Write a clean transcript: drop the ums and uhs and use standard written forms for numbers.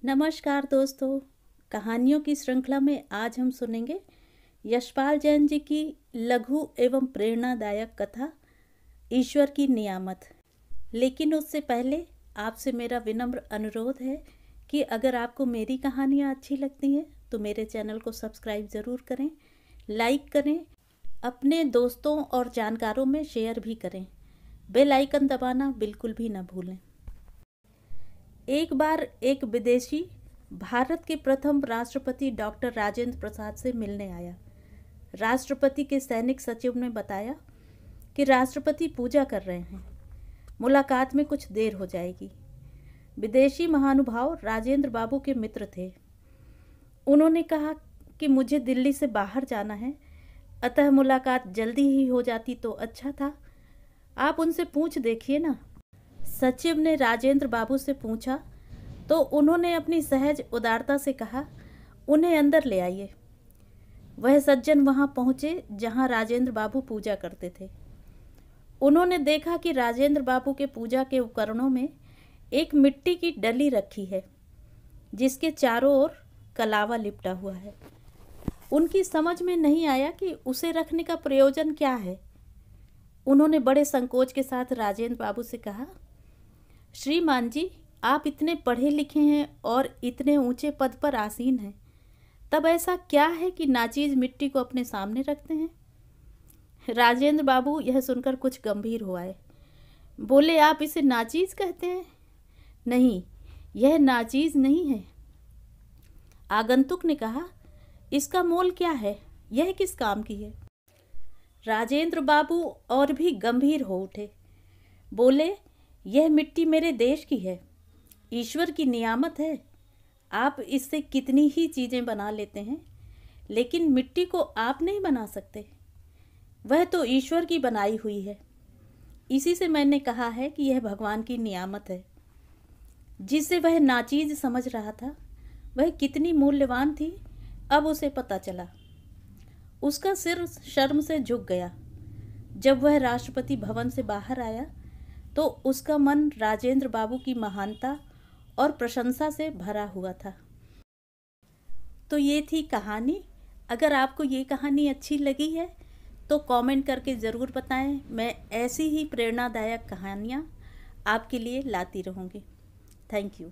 नमस्कार दोस्तों। कहानियों की श्रृंखला में आज हम सुनेंगे यशपाल जैन जी की लघु एवं प्रेरणादायक कथा ईश्वर की नियामत। लेकिन उससे पहले आपसे मेरा विनम्र अनुरोध है कि अगर आपको मेरी कहानियाँ अच्छी लगती हैं तो मेरे चैनल को सब्सक्राइब ज़रूर करें, लाइक करें, अपने दोस्तों और जानकारों में शेयर भी करें। बेल आइकन दबाना बिल्कुल भी ना भूलें। एक बार एक विदेशी भारत के प्रथम राष्ट्रपति डॉक्टर राजेंद्र प्रसाद से मिलने आया। राष्ट्रपति के सैनिक सचिव ने बताया कि राष्ट्रपति पूजा कर रहे हैं, मुलाकात में कुछ देर हो जाएगी। विदेशी महानुभाव राजेंद्र बाबू के मित्र थे। उन्होंने कहा कि मुझे दिल्ली से बाहर जाना है, अतः मुलाकात जल्दी ही हो जाती तो अच्छा था। आप उनसे पूछ देखिए ना। सचिव ने राजेंद्र बाबू से पूछा तो उन्होंने अपनी सहज उदारता से कहा, उन्हें अंदर ले आइए। वह सज्जन वहां पहुंचे जहां राजेंद्र बाबू पूजा करते थे। उन्होंने देखा कि राजेंद्र बाबू के पूजा के उपकरणों में एक मिट्टी की डली रखी है जिसके चारों ओर कलावा लिपटा हुआ है। उनकी समझ में नहीं आया कि उसे रखने का प्रयोजन क्या है। उन्होंने बड़े संकोच के साथ राजेंद्र बाबू से कहा, श्रीमान जी, आप इतने पढ़े लिखे हैं और इतने ऊंचे पद पर आसीन हैं, तब ऐसा क्या है कि नाचीज मिट्टी को अपने सामने रखते हैं। राजेंद्र बाबू यह सुनकर कुछ गंभीर हो आए। बोले, आप इसे नाचीज कहते हैं? नहीं, यह नाचीज नहीं है। आगंतुक ने कहा, इसका मोल क्या है? यह किस काम की है? राजेंद्र बाबू और भी गंभीर हो उठे। बोले, यह मिट्टी मेरे देश की है, ईश्वर की नियामत है। आप इससे कितनी ही चीज़ें बना लेते हैं, लेकिन मिट्टी को आप नहीं बना सकते। वह तो ईश्वर की बनाई हुई है। इसी से मैंने कहा है कि यह भगवान की नियामत है। जिसे वह नाचीज समझ रहा था, वह कितनी मूल्यवान थी, अब उसे पता चला। उसका सिर शर्म से झुक गया। जब वह राष्ट्रपति भवन से बाहर आया तो उसका मन राजेंद्र बाबू की महानता और प्रशंसा से भरा हुआ था। तो ये थी कहानी। अगर आपको ये कहानी अच्छी लगी है तो कमेंट करके ज़रूर बताएं। मैं ऐसी ही प्रेरणादायक कहानियाँ आपके लिए लाती रहूँगी। Thank you.